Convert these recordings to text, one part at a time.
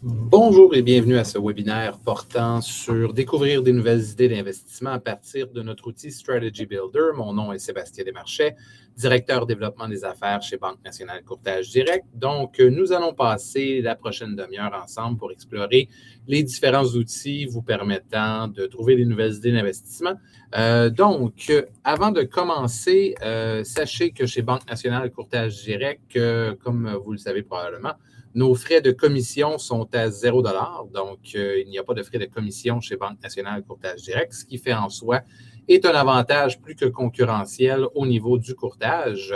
Bonjour et bienvenue à ce webinaire portant sur découvrir des nouvelles idées d'investissement à partir de notre outil Strategy Builder. Mon nom est Sébastien Desmarchais, directeur développement des affaires chez Banque Nationale Courtage Direct. Donc, nous allons passer la prochaine demi-heure ensemble pour explorer les différents outils vous permettant de trouver des nouvelles idées d'investissement. Avant de commencer, sachez que chez Banque Nationale Courtage Direct, comme vous le savez probablement, nos frais de commission sont à 0 $. Donc, il n'y a pas de frais de commission chez Banque Nationale Courtage Direct, ce qui fait en soi est un avantage plus que concurrentiel au niveau du courtage.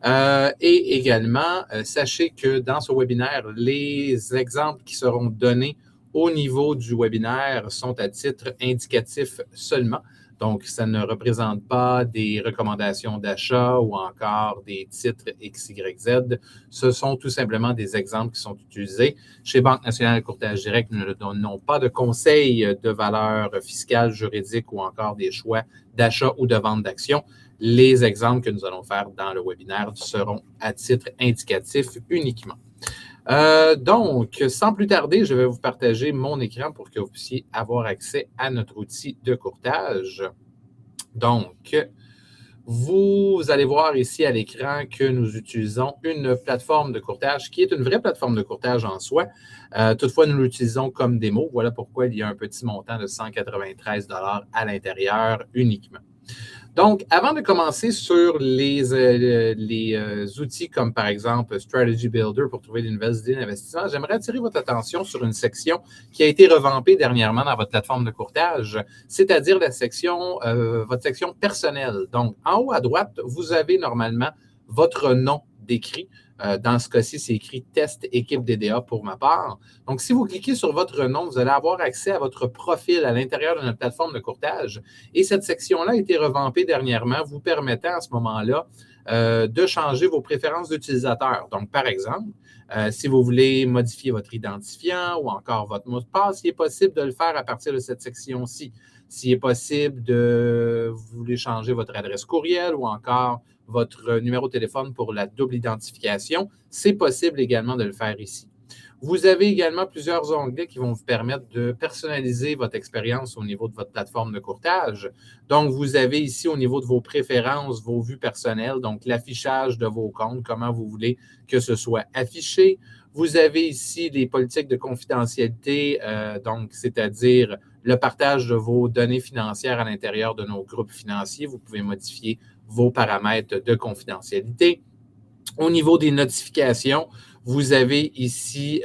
Et également, sachez que dans ce webinaire, les exemples qui seront donnés au niveau du webinaire sont à titre indicatif seulement. Donc, ça ne représente pas des recommandations d'achat ou encore des titres XYZ. Ce sont tout simplement des exemples qui sont utilisés. Chez Banque Nationale Courtage Direct, nous ne donnons pas de conseils de valeur fiscale, juridique ou encore des choix d'achat ou de vente d'actions. Les exemples que nous allons faire dans le webinaire seront à titre indicatif uniquement. Sans plus tarder, je vais vous partager mon écran pour que vous puissiez avoir accès à notre outil de courtage. Donc, vous allez voir ici à l'écran que nous utilisons une plateforme de courtage qui est une vraie plateforme de courtage en soi. Toutefois, nous l'utilisons comme démo. Voilà pourquoi il y a un petit montant de 193 $ à l'intérieur uniquement. Donc, avant de commencer sur les outils comme par exemple Strategy Builder pour trouver des nouvelles idées d'investissement, j'aimerais attirer votre attention sur une section qui a été revampée dernièrement dans votre plateforme de courtage, c'est-à-dire la section, votre section personnelle. Donc, en haut à droite, vous avez normalement votre nom décrit. Dans ce cas-ci, c'est écrit Test Équipe DDA pour ma part. Donc, si vous cliquez sur votre nom, vous allez avoir accès à votre profil à l'intérieur de notre plateforme de courtage. Et cette section-là a été revampée dernièrement, vous permettant à ce moment-là de changer vos préférences d'utilisateur. Donc, par exemple, si vous voulez modifier votre identifiant ou encore votre mot de passe, il est possible de le faire à partir de cette section-ci. S'il est possible de vous voulez changer votre adresse courriel ou encore votre numéro de téléphone pour la double identification, c'est possible également de le faire ici. Vous avez également plusieurs onglets qui vont vous permettre de personnaliser votre expérience au niveau de votre plateforme de courtage. Donc, vous avez ici au niveau de vos préférences, vos vues personnelles, donc l'affichage de vos comptes, comment vous voulez que ce soit affiché. Vous avez ici les politiques de confidentialité, donc c'est-à-dire le partage de vos données financières à l'intérieur de nos groupes financiers. Vous pouvez modifier vos paramètres de confidentialité. Au niveau des notifications, vous avez ici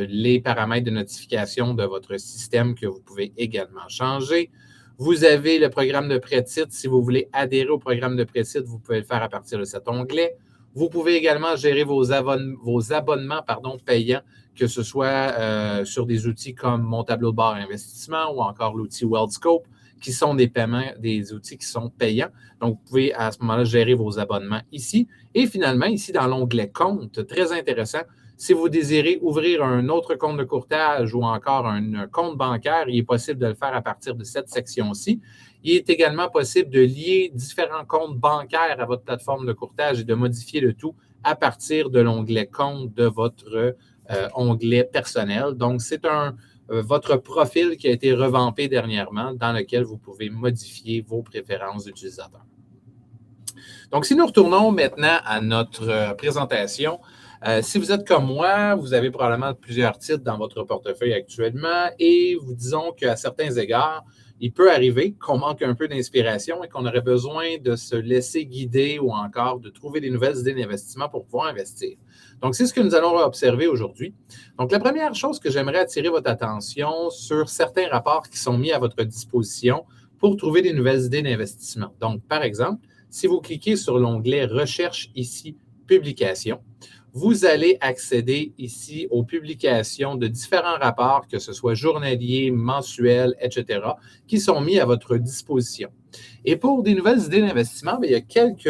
les paramètres de notification de votre système que vous pouvez également changer. Vous avez le programme de prêt-titre. Si vous voulez adhérer au programme de prêt-titre, vous pouvez le faire à partir de cet onglet. Vous pouvez également gérer vos abonnements payants, que ce soit sur des outils comme mon tableau de bord investissement ou encore l'outil WorldScope, qui sont des outils qui sont payants. Donc, vous pouvez à ce moment-là gérer vos abonnements ici. Et finalement, ici, dans l'onglet Compte, très intéressant, si vous désirez ouvrir un autre compte de courtage ou encore un compte bancaire, il est possible de le faire à partir de cette section-ci. Il est également possible de lier différents comptes bancaires à votre plateforme de courtage et de modifier le tout à partir de l'onglet Compte de votre onglet personnel. Donc, c'est votre profil qui a été revampé dernièrement dans lequel vous pouvez modifier vos préférences d'utilisateurs. Donc, si nous retournons maintenant à notre présentation, si vous êtes comme moi, vous avez probablement plusieurs titres dans votre portefeuille actuellement et vous disons qu'à certains égards, il peut arriver qu'on manque un peu d'inspiration et qu'on aurait besoin de se laisser guider ou encore de trouver des nouvelles idées d'investissement pour pouvoir investir. Donc, c'est ce que nous allons observer aujourd'hui. Donc, la première chose que j'aimerais attirer votre attention sur certains rapports qui sont mis à votre disposition pour trouver des nouvelles idées d'investissement. Donc, par exemple, si vous cliquez sur l'onglet « Recherche » ici, « Publications », vous allez accéder ici aux publications de différents rapports, que ce soit journaliers, mensuels, etc., qui sont mis à votre disposition. Et pour des nouvelles idées d'investissement, il y a quelques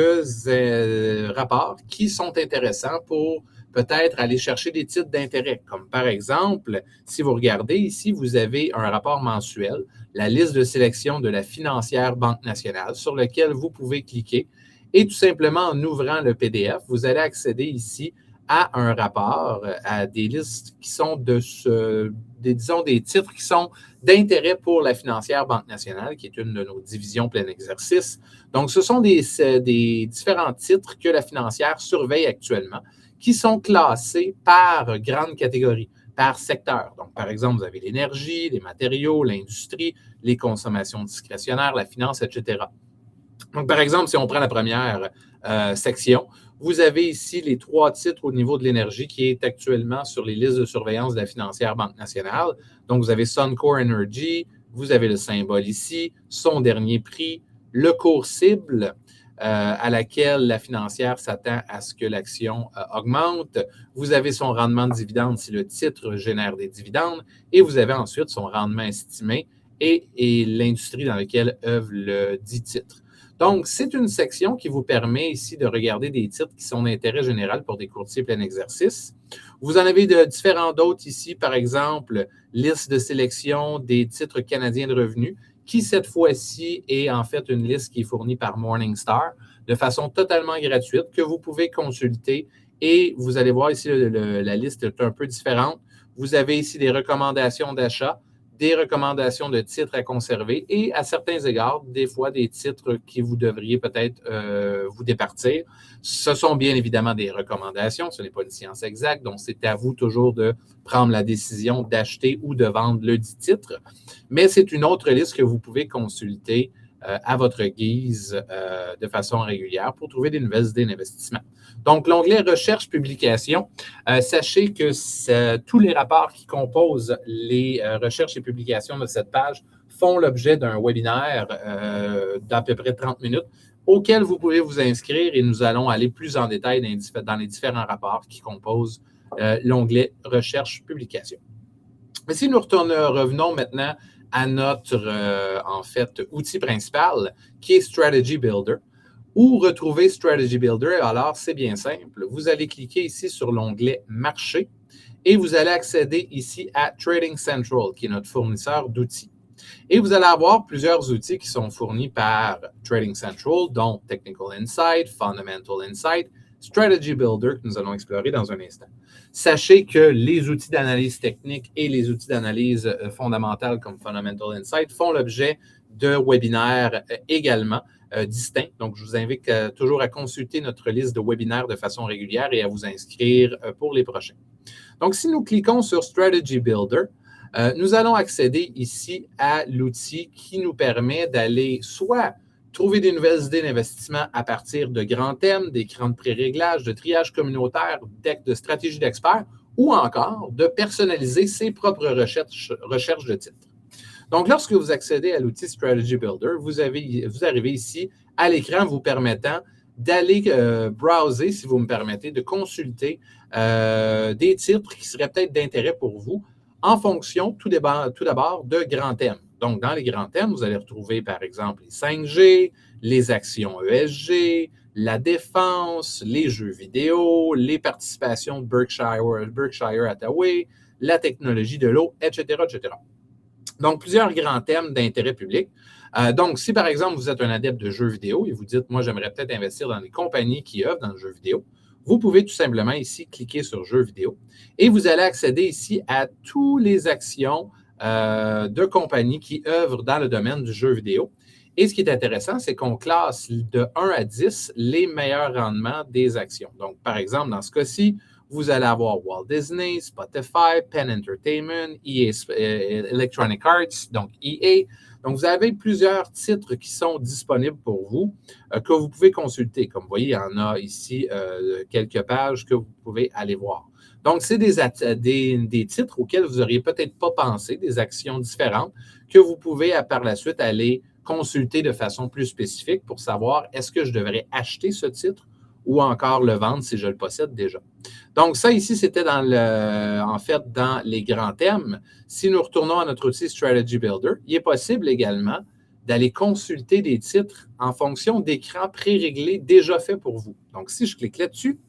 rapports qui sont intéressants pour peut-être aller chercher des titres d'intérêt. Comme par exemple, si vous regardez ici, vous avez un rapport mensuel, la liste de sélection de la financière Banque Nationale, sur lequel vous pouvez cliquer. Et tout simplement, en ouvrant le PDF, vous allez accéder ici à un rapport, à des listes qui sont disons, des titres qui sont d'intérêt pour la financière Banque nationale, qui est une de nos divisions plein exercice. Donc, ce sont des différents titres que la financière surveille actuellement, qui sont classés par grande catégorie, par secteur. Donc, par exemple, vous avez l'énergie, les matériaux, l'industrie, les consommations discrétionnaires, la finance, etc. Donc, par exemple, si on prend la première section, vous avez ici les 3 titres au niveau de l'énergie qui est actuellement sur les listes de surveillance de la financière Banque nationale. Donc, vous avez Suncor Energy, vous avez le symbole ici, son dernier prix, le cours cible à laquelle la financière s'attend à ce que l'action augmente. Vous avez son rendement de dividende si le titre génère des dividendes et vous avez ensuite son rendement estimé et l'industrie dans laquelle œuvre le dit titre. Donc, c'est une section qui vous permet ici de regarder des titres qui sont d'intérêt général pour des courtiers plein exercice. Vous en avez de différents d'autres ici, par exemple, liste de sélection des titres canadiens de revenus, qui cette fois-ci est en fait une liste qui est fournie par Morningstar de façon totalement gratuite que vous pouvez consulter et vous allez voir ici la liste est un peu différente. Vous avez ici des recommandations d'achat, des recommandations de titres à conserver et à certains égards, des fois des titres qui vous devriez peut-être vous départir. Ce sont bien évidemment des recommandations, ce n'est pas une science exacte, donc c'est à vous toujours de prendre la décision d'acheter ou de vendre le dit titre. Mais c'est une autre liste que vous pouvez consulter à votre guise de façon régulière pour trouver des nouvelles idées d'investissement. Donc, l'onglet Recherche, publication, sachez que tous les rapports qui composent les recherches et publications de cette page font l'objet d'un webinaire d'à peu près 30 minutes auquel vous pouvez vous inscrire et nous allons aller plus en détail dans les différents rapports qui composent l'onglet Recherche, publication. Mais si nous revenons maintenant à notre, en fait, outil principal, qui est Strategy Builder. Où retrouver Strategy Builder? Alors, c'est bien simple. Vous allez cliquer ici sur l'onglet Marché et vous allez accéder ici à Trading Central, qui est notre fournisseur d'outils. Et vous allez avoir plusieurs outils qui sont fournis par Trading Central, dont Technical Insight, Fundamental Insight, Strategy Builder, que nous allons explorer dans un instant. Sachez que les outils d'analyse technique et les outils d'analyse fondamentale comme Fundamental Insight font l'objet de webinaires également distincts. Donc, je vous invite toujours à consulter notre liste de webinaires de façon régulière et à vous inscrire pour les prochains. Donc, si nous cliquons sur Strategy Builder, nous allons accéder ici à l'outil qui nous permet d'aller soit trouver des nouvelles idées d'investissement à partir de grands thèmes, d'écrans de pré-réglage, de triage communautaire, de stratégie d'experts, ou encore de personnaliser ses propres recherches de titres. Donc, lorsque vous accédez à l'outil Strategy Builder, vous arrivez ici à l'écran vous permettant d'aller browser, si vous me permettez, de consulter des titres qui seraient peut-être d'intérêt pour vous en fonction tout d'abord de grands thèmes. Donc, dans les grands thèmes, vous allez retrouver, par exemple, les 5G, les actions ESG, la défense, les jeux vidéo, les participations de Berkshire Hathaway, la technologie de l'eau, etc., etc. Donc, plusieurs grands thèmes d'intérêt public. Donc, si par exemple, vous êtes un adepte de jeux vidéo et vous dites, moi, j'aimerais peut-être investir dans des compagnies qui œuvrent dans le jeu vidéo, vous pouvez tout simplement ici cliquer sur Jeux vidéo et vous allez accéder ici à toutes les actions de compagnies qui œuvrent dans le domaine du jeu vidéo. Et ce qui est intéressant, c'est qu'on classe de 1 à 10 les meilleurs rendements des actions. Donc, par exemple, dans ce cas-ci, vous allez avoir Walt Disney, Spotify, Penn Entertainment, Electronic Arts, donc EA. Donc, vous avez plusieurs titres qui sont disponibles pour vous, que vous pouvez consulter. Comme vous voyez, il y en a ici quelques pages que vous pouvez aller voir. Donc, c'est des titres auxquels vous n'auriez peut-être pas pensé, des actions différentes que vous pouvez par la suite aller consulter de façon plus spécifique pour savoir est-ce que je devrais acheter ce titre ou encore le vendre si je le possède déjà. Donc, ça ici, c'était dans les grands thèmes. Si nous retournons à notre outil Strategy Builder, il est possible également d'aller consulter des titres en fonction d'écrans pré-réglés déjà faits pour vous. Donc, si je clique là-dessus,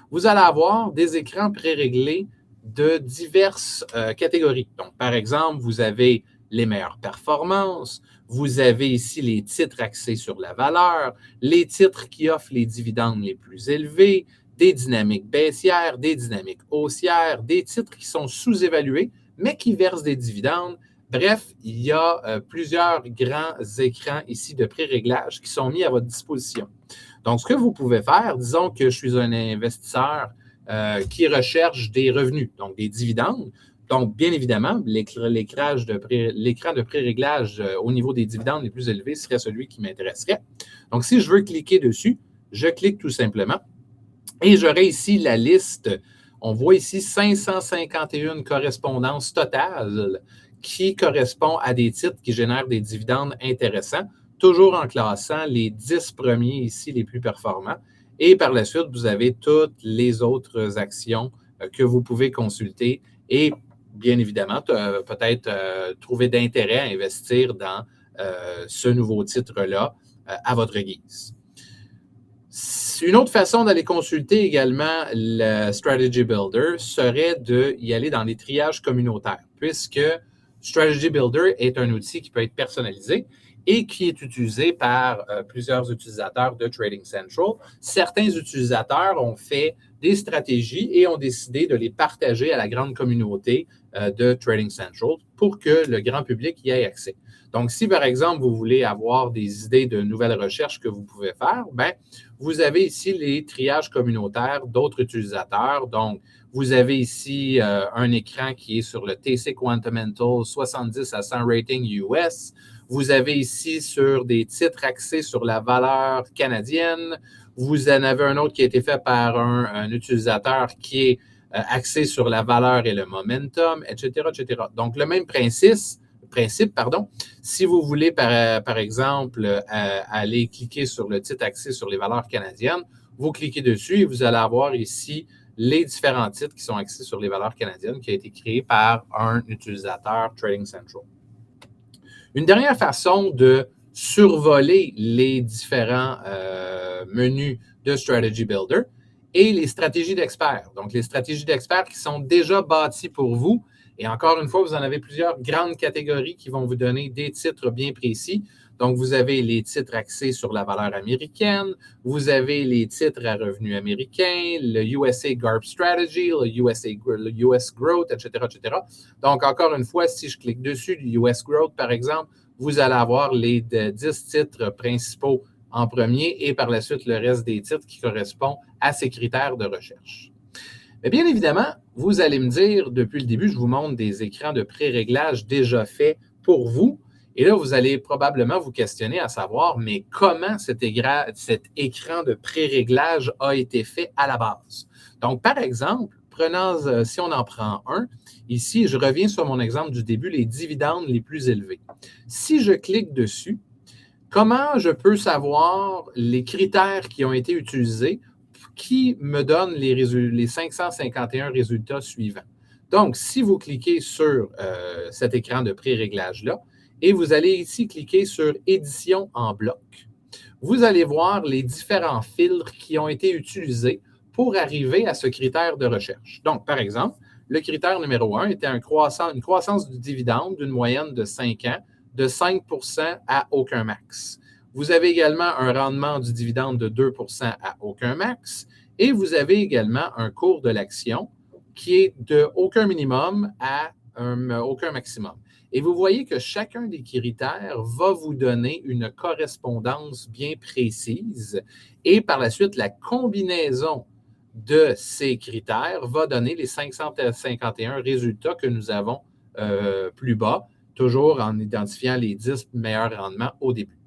vous allez avoir des écrans pré-réglés de diverses catégories. Donc, par exemple, vous avez les meilleures performances, vous avez ici les titres axés sur la valeur, les titres qui offrent les dividendes les plus élevés, des dynamiques baissières, des dynamiques haussières, des titres qui sont sous-évalués, mais qui versent des dividendes. Bref, il y a plusieurs grands écrans ici de pré-réglage qui sont mis à votre disposition. Donc, ce que vous pouvez faire, disons que je suis un investisseur qui recherche des revenus, donc des dividendes. Donc, bien évidemment, l'écran de pré-réglage au niveau des dividendes les plus élevés serait celui qui m'intéresserait. Donc, si je veux cliquer dessus, je clique tout simplement et j'aurai ici la liste. On voit ici 551 correspondances totales qui correspondent à des titres qui génèrent des dividendes intéressants, toujours en classant les 10 premiers ici les plus performants. Et par la suite, vous avez toutes les autres actions que vous pouvez consulter et bien évidemment, peut-être trouver d'intérêt à investir dans ce nouveau titre-là à votre guise. Une autre façon d'aller consulter également le Strategy Builder serait d'y aller dans les triages communautaires, puisque Strategy Builder est un outil qui peut être personnalisé et qui est utilisé par plusieurs utilisateurs de Trading Central. Certains utilisateurs ont fait des stratégies et ont décidé de les partager à la grande communauté de Trading Central pour que le grand public y ait accès. Donc, si par exemple, vous voulez avoir des idées de nouvelles recherches que vous pouvez faire, bien, vous avez ici les triages communautaires d'autres utilisateurs. Donc, vous avez ici un écran qui est sur le TC Quantamental 70 à 100 rating US. Vous avez ici sur des titres axés sur la valeur canadienne. Vous en avez un autre qui a été fait par un utilisateur qui est axé sur la valeur et le momentum, etc., etc. Donc, le même principe, si vous voulez, par exemple, aller cliquer sur le titre axé sur les valeurs canadiennes, vous cliquez dessus et vous allez avoir ici les différents titres qui sont axés sur les valeurs canadiennes qui a été créé par un utilisateur Trading Central. Une dernière façon de survoler les différents menus de Strategy Builder est les stratégies d'experts. Donc, les stratégies d'experts qui sont déjà bâties pour vous. Et encore une fois, vous en avez plusieurs grandes catégories qui vont vous donner des titres bien précis. Donc, vous avez les titres axés sur la valeur américaine, vous avez les titres à revenus américains, le USA GARP Strategy, le US Growth, etc., etc. Donc, encore une fois, si je clique dessus, le US Growth, par exemple, vous allez avoir les 10 titres principaux en premier et par la suite, le reste des titres qui correspondent à ces critères de recherche. Mais bien évidemment, vous allez me dire, depuis le début, je vous montre des écrans de pré-réglage déjà faits pour vous. Et là, vous allez probablement vous questionner à savoir, mais comment cet écran de pré-réglage a été fait à la base? Donc, par exemple, si on en prend un, ici, je reviens sur mon exemple du début, les dividendes les plus élevés. Si je clique dessus, comment je peux savoir les critères qui ont été utilisés qui me donnent les 551 résultats suivants? Donc, si vous cliquez sur cet écran de pré-réglage-là, et vous allez ici cliquer sur « Édition en bloc », vous allez voir les différents filtres qui ont été utilisés pour arriver à ce critère de recherche. Donc, par exemple, le critère numéro 1 était une croissance du dividende d'une moyenne de 5 ans de 5 à aucun max. Vous avez également un rendement du dividende de 2 à aucun max et vous avez également un cours de l'action qui est de aucun minimum à aucun maximum. Et vous voyez que chacun des critères va vous donner une correspondance bien précise et par la suite, la combinaison de ces critères va donner les 551 résultats que nous avons plus bas, toujours en identifiant les 10 meilleurs rendements au début.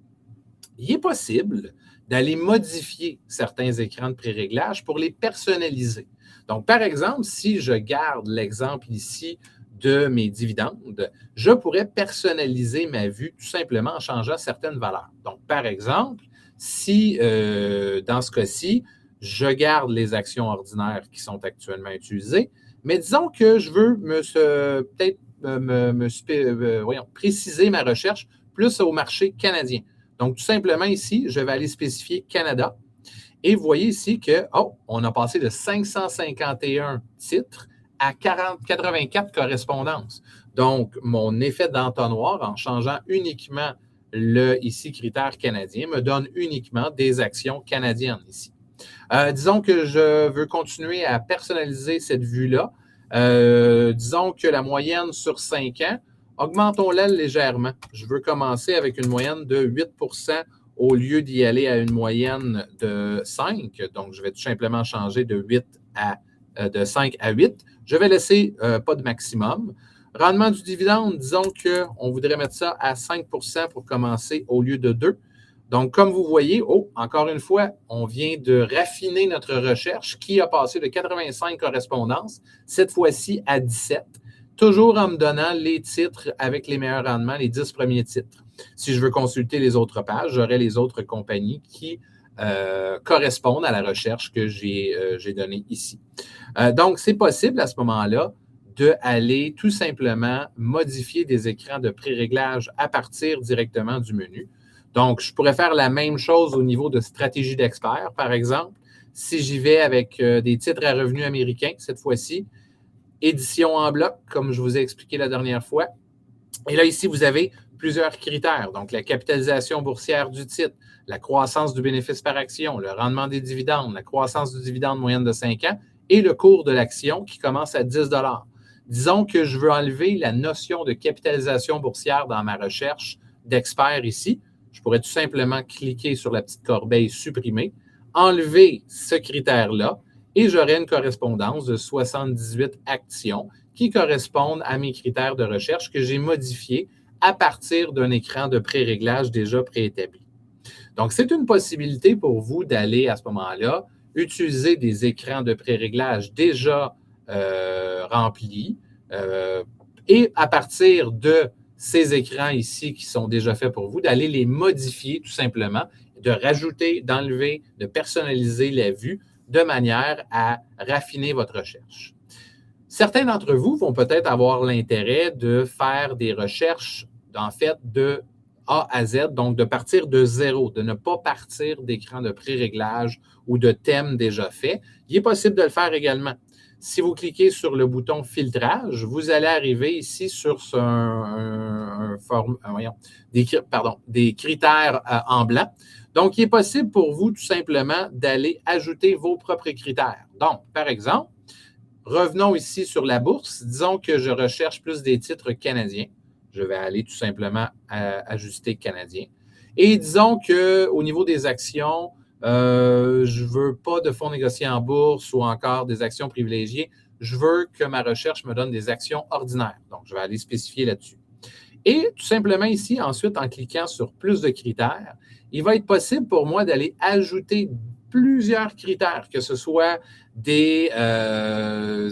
Il est possible d'aller modifier certains écrans de pré-réglage pour les personnaliser. Donc, par exemple, si je garde l'exemple ici de mes dividendes, je pourrais personnaliser ma vue tout simplement en changeant certaines valeurs. Donc, par exemple, si dans ce cas-ci, je garde les actions ordinaires qui sont actuellement utilisées, mais disons que je veux peut-être préciser ma recherche plus au marché canadien. Donc, tout simplement ici, je vais aller spécifier Canada. Et vous voyez ici que, on a passé de 551 titres à 84 correspondances. Donc, mon effet d'entonnoir en changeant uniquement le ici critère canadien me donne uniquement des actions canadiennes ici. Disons que je veux continuer à personnaliser cette vue-là. Disons que la moyenne sur 5 ans, augmentons-la légèrement. Je veux commencer avec une moyenne de 8 au lieu d'y aller à une moyenne de 5. Donc, je vais tout simplement changer de 5 à 8. Je vais laisser pas de maximum. Rendement du dividende, disons qu'on voudrait mettre ça à 5 pour commencer au lieu de 2. Donc, comme vous voyez, encore une fois, on vient de raffiner notre recherche qui a passé de 85 correspondances, cette fois-ci à 17, toujours en me donnant les titres avec les meilleurs rendements, les 10 premiers titres. Si je veux consulter les autres pages, j'aurai les autres compagnies qui correspondent à la recherche que j'ai donnée ici. Donc, c'est possible à ce moment-là d'aller tout simplement modifier des écrans de pré-réglage à partir directement du menu. Donc, je pourrais faire la même chose au niveau de stratégie d'expert, par exemple. Si j'y vais avec des titres à revenus américains, cette fois-ci, édition en bloc, comme je vous ai expliqué la dernière fois. Et là, ici, vous avez plusieurs critères. Donc, la capitalisation boursière du titre, la croissance du bénéfice par action, le rendement des dividendes, la croissance du dividende moyenne de 5 ans et le cours de l'action qui commence à 10 $. Disons que je veux enlever la notion de capitalisation boursière dans ma recherche d'expert ici. Je pourrais tout simplement cliquer sur la petite corbeille « Supprimer », enlever ce critère-là et j'aurai une correspondance de 78 actions qui correspondent à mes critères de recherche que j'ai modifiés à partir d'un écran de pré-réglage déjà préétabli. Donc, c'est une possibilité pour vous d'aller à ce moment-là utiliser des écrans de pré-réglage déjà remplis et à partir de ces écrans ici qui sont déjà faits pour vous, d'aller les modifier tout simplement, de rajouter, d'enlever, de personnaliser la vue de manière à raffiner votre recherche. Certains d'entre vous vont peut-être avoir l'intérêt de faire des recherches, en fait, de A à Z, donc de partir de zéro, de ne pas partir d'écran de pré-réglage ou de thèmes déjà faits. Il est possible de le faire également. Si vous cliquez sur le bouton « Filtrage », vous allez arriver ici sur des critères en blanc. Donc, il est possible pour vous tout simplement d'aller ajouter vos propres critères. Donc, par exemple, revenons ici sur la bourse. Disons que je recherche plus des titres canadiens. Je vais aller tout simplement ajuster canadien. Et disons qu'au niveau des actions, je ne veux pas de fonds négociés en bourse ou encore des actions privilégiées. Je veux que ma recherche me donne des actions ordinaires. Donc, je vais aller spécifier là-dessus. Et tout simplement ici, ensuite, en cliquant sur plus de critères, il va être possible pour moi d'aller ajouter plusieurs critères, que ce soit des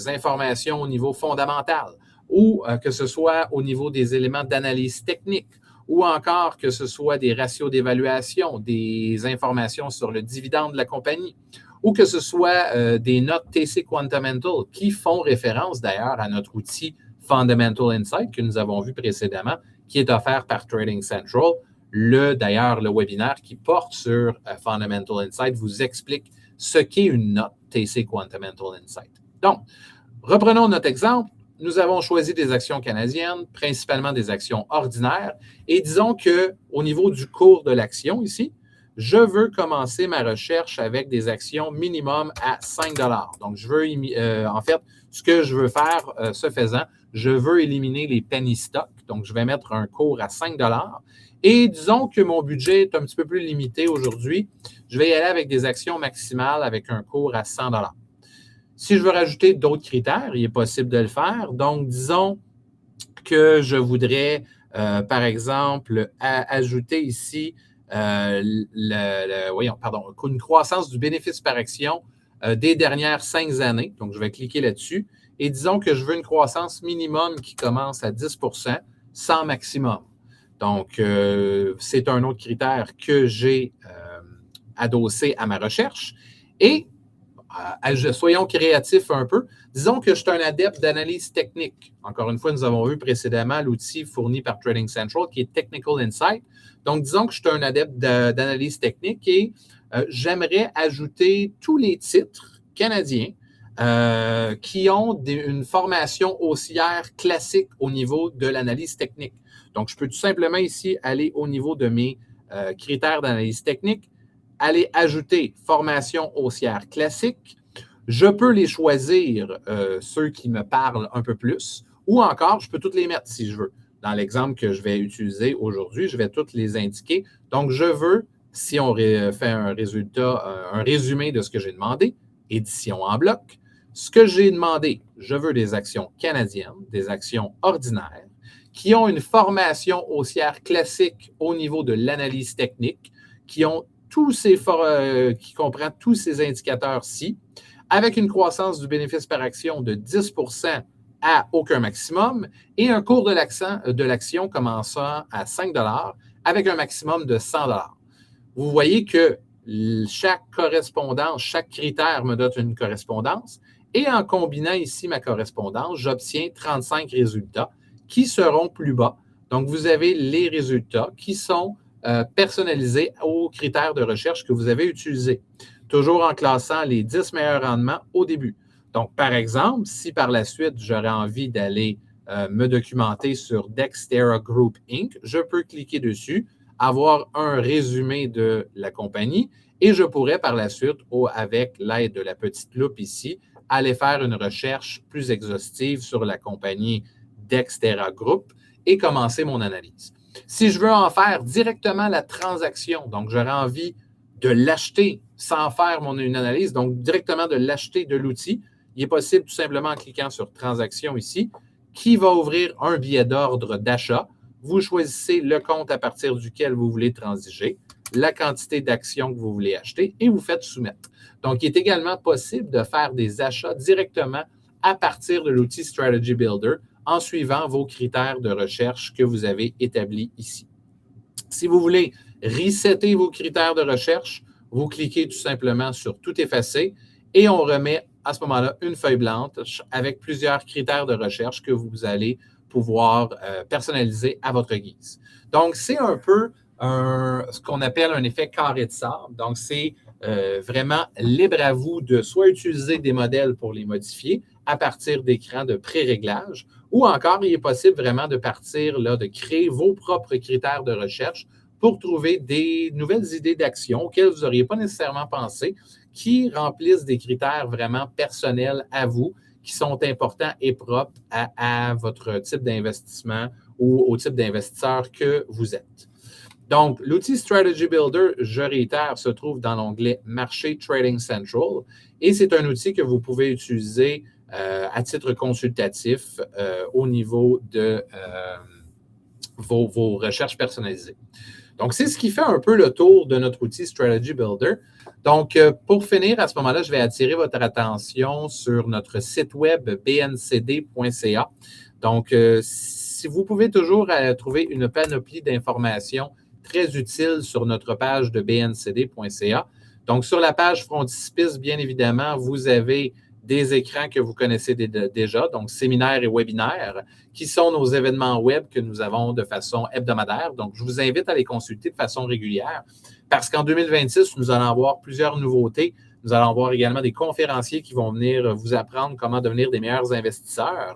informations au niveau fondamental ou que ce soit au niveau des éléments d'analyse technique ou encore que ce soit des ratios d'évaluation, des informations sur le dividende de la compagnie, ou que ce soit des notes TC Quantamental qui font référence d'ailleurs à notre outil Fundamental Insight que nous avons vu précédemment, qui est offert par Trading Central. D'ailleurs, le webinaire qui porte sur Fundamental Insight vous explique ce qu'est une note TC Quantamental Insight. Donc, reprenons notre exemple. Nous avons choisi des actions canadiennes, principalement des actions ordinaires, et disons qu'au niveau du cours de l'action ici, je veux commencer ma recherche avec des actions minimum à 5 $. Donc, je veux, en fait, ce que je veux faire, ce faisant, je veux éliminer les penny stocks. Donc, je vais mettre un cours à 5 $. Et disons que mon budget est un petit peu plus limité aujourd'hui. Je vais y aller avec des actions maximales avec un cours à 100 $. Si je veux rajouter d'autres critères, il est possible de le faire. Donc, disons que je voudrais, par exemple, ajouter ici une croissance du bénéfice par action des dernières 5 années. Donc, je vais cliquer là-dessus. Et disons que je veux une croissance minimum qui commence à 10 sans maximum. Donc, c'est un autre critère que j'ai adossé à ma recherche. Et soyons créatifs un peu. Disons que je suis un adepte d'analyse technique. Encore une fois, nous avons vu précédemment l'outil fourni par Trading Central qui est Technical Insight. Donc, disons que je suis un adepte d'analyse technique et j'aimerais ajouter tous les titres canadiens qui ont une formation haussière classique au niveau de l'analyse technique. Donc, je peux tout simplement ici aller au niveau de mes critères d'analyse technique, aller ajouter formation haussière classique. Je peux les choisir, ceux qui me parlent un peu plus, ou encore, je peux toutes les mettre si je veux. Dans l'exemple que je vais utiliser aujourd'hui, je vais toutes les indiquer. Donc, je veux, si on fait un résultat, un résumé de ce que j'ai demandé, édition en bloc, ce que j'ai demandé, je veux des actions canadiennes, des actions ordinaires, qui ont une formation haussière classique au niveau de l'analyse technique, qui comprend tous ces indicateurs-ci, avec une croissance du bénéfice par action de 10 à aucun maximum et un cours de l'action commençant à 5 avec un maximum de 100 $. Vous voyez que chaque correspondance, chaque critère me donne une correspondance et en combinant ici ma correspondance, j'obtiens 35 résultats qui seront plus bas. Donc, vous avez les résultats qui sont personnalisés aux critères de recherche que vous avez utilisés, toujours en classant les 10 meilleurs rendements au début. Donc, par exemple, si par la suite, j'aurais envie d'aller me documenter sur Dexterra Group Inc., je peux cliquer dessus, avoir un résumé de la compagnie et je pourrais par la suite, avec l'aide de la petite loupe ici, aller faire une recherche plus exhaustive sur la compagnie Dexterra Group et commencer mon analyse. Si je veux en faire directement la transaction, donc j'aurais envie de l'acheter sans faire une analyse, donc directement de l'acheter de l'outil, il est possible tout simplement en cliquant sur « Transaction » ici, qui va ouvrir un billet d'ordre d'achat. Vous choisissez le compte à partir duquel vous voulez transiger, la quantité d'actions que vous voulez acheter et vous faites soumettre. Donc, il est également possible de faire des achats directement à partir de l'outil Strategy Builder en suivant vos critères de recherche que vous avez établis ici. Si vous voulez resetter vos critères de recherche, vous cliquez tout simplement sur « Tout effacer » et on remet à ce moment-là une feuille blanche avec plusieurs critères de recherche que vous allez pouvoir personnaliser à votre guise. Donc, c'est un peu ce qu'on appelle un effet carré de sable. Donc, c'est vraiment libre à vous de soit utiliser des modèles pour les modifier à partir d'écrans de pré-réglage ou encore, il est possible vraiment de partir, là, de créer vos propres critères de recherche pour trouver des nouvelles idées d'action auxquelles vous n'auriez pas nécessairement pensé, qui remplissent des critères vraiment personnels à vous, qui sont importants et propres à votre type d'investissement ou au type d'investisseur que vous êtes. Donc, l'outil Strategy Builder, je réitère, se trouve dans l'onglet Marché Trading Central et c'est un outil que vous pouvez utiliser à titre consultatif au niveau de vos recherches personnalisées. Donc, c'est ce qui fait un peu le tour de notre outil Strategy Builder. Donc, pour finir, à ce moment-là, je vais attirer votre attention sur notre site web bncd.ca. Donc, si vous pouvez toujours trouver une panoplie d'informations très utiles sur notre page de bncd.ca. Donc, sur la page frontispice, bien évidemment, vous avez des écrans que vous connaissez déjà, donc séminaires et webinaires, qui sont nos événements web que nous avons de façon hebdomadaire. Donc, je vous invite à les consulter de façon régulière parce qu'en 2026, nous allons avoir plusieurs nouveautés. Nous allons avoir également des conférenciers qui vont venir vous apprendre comment devenir des meilleurs investisseurs.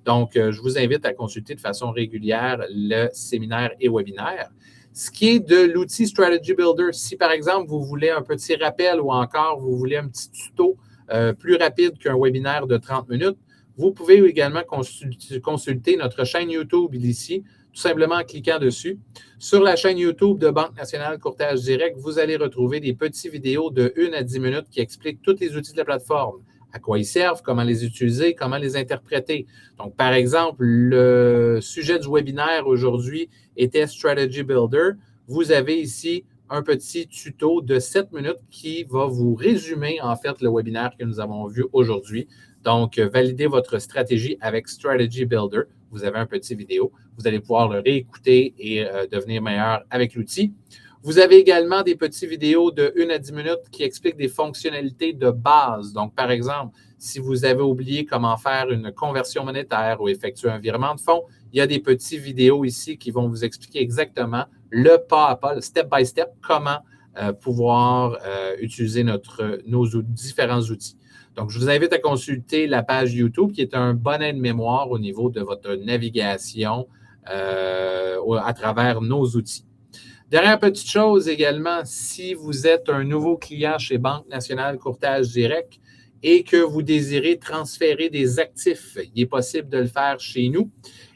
Donc, je vous invite à consulter de façon régulière le séminaire et webinaire. Ce qui est de l'outil Strategy Builder, si par exemple, vous voulez un petit rappel ou encore vous voulez un petit tuto plus rapide qu'un webinaire de 30 minutes, vous pouvez également consulter notre chaîne YouTube ici, tout simplement en cliquant dessus. Sur la chaîne YouTube de Banque Nationale Courtage Direct, vous allez retrouver des petites vidéos de 1 à 10 minutes qui expliquent tous les outils de la plateforme, à quoi ils servent, comment les utiliser, comment les interpréter. Donc, par exemple, le sujet du webinaire aujourd'hui était Strategy Builder. Vous avez ici un petit tuto de 7 minutes qui va vous résumer, en fait, le webinaire que nous avons vu aujourd'hui. Donc, validez votre stratégie avec Strategy Builder. Vous avez un petit vidéo. Vous allez pouvoir le réécouter et devenir meilleur avec l'outil. Vous avez également des petites vidéos de 1 à 10 minutes qui expliquent des fonctionnalités de base. Donc, par exemple, si vous avez oublié comment faire une conversion monétaire ou effectuer un virement de fonds, il y a des petites vidéos ici qui vont vous expliquer exactement le pas à pas, le step by step, comment pouvoir utiliser nos différents outils. Donc, je vous invite à consulter la page YouTube qui est un bon aide-mémoire au niveau de votre navigation à travers nos outils. Dernière petite chose également, si vous êtes un nouveau client chez Banque Nationale Courtage Direct et que vous désirez transférer des actifs, il est possible de le faire chez nous.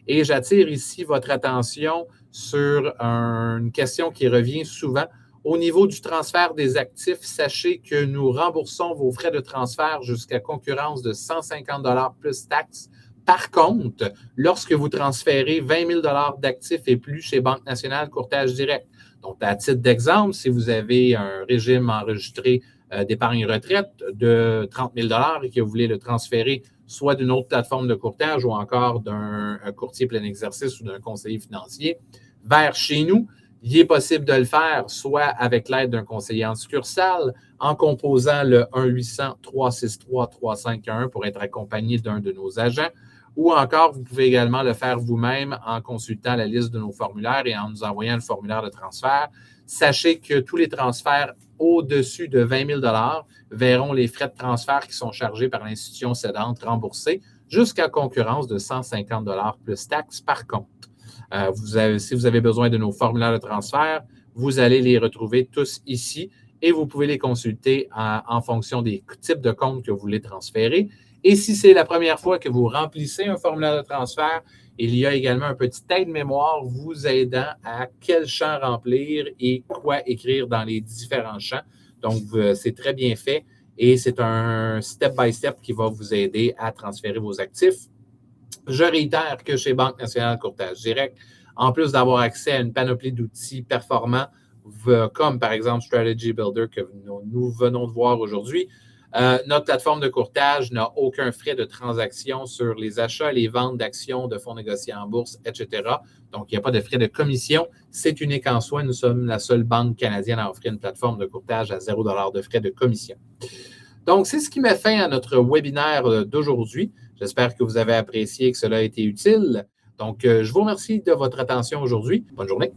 Et j'attire ici votre attention sur une question qui revient souvent. Au niveau du transfert des actifs, sachez que nous remboursons vos frais de transfert jusqu'à concurrence de 150 plus taxes. Par contre, lorsque vous transférez 20 000 d'actifs et plus chez Banque Nationale Courtage Direct, donc à titre d'exemple, si vous avez un régime enregistré d'épargne retraite de 30 000 et que vous voulez le transférer soit d'une autre plateforme de courtage ou encore d'un courtier plein exercice ou d'un conseiller financier vers chez nous, il est possible de le faire soit avec l'aide d'un conseiller en succursale, en composant le 1-800-363-3511 pour être accompagné d'un de nos agents, ou encore, vous pouvez également le faire vous-même en consultant la liste de nos formulaires et en nous envoyant le formulaire de transfert. Sachez que tous les transferts au-dessus de 20 000 verront les frais de transfert qui sont chargés par l'institution cédante remboursés jusqu'à concurrence de 150 plus taxes par contre. Si vous avez besoin de nos formulaires de transfert, vous allez les retrouver tous ici et vous pouvez les consulter en fonction des types de comptes que vous voulez transférer. Et si c'est la première fois que vous remplissez un formulaire de transfert, il y a également un petit aide-mémoire vous aidant à quel champ remplir et quoi écrire dans les différents champs. Donc, c'est très bien fait et c'est un step-by-step qui va vous aider à transférer vos actifs. Je réitère que chez Banque Nationale Courtage Direct, en plus d'avoir accès à une panoplie d'outils performants, comme par exemple Strategy Builder que nous venons de voir aujourd'hui, notre plateforme de courtage n'a aucun frais de transaction sur les achats, les ventes d'actions, de fonds négociés en bourse, etc. Donc, il n'y a pas de frais de commission. C'est unique en soi. Nous sommes la seule banque canadienne à offrir une plateforme de courtage à 0 $ de frais de commission. Donc, c'est ce qui met fin à notre webinaire d'aujourd'hui. J'espère que vous avez apprécié et que cela a été utile. Donc, je vous remercie de votre attention aujourd'hui. Bonne journée.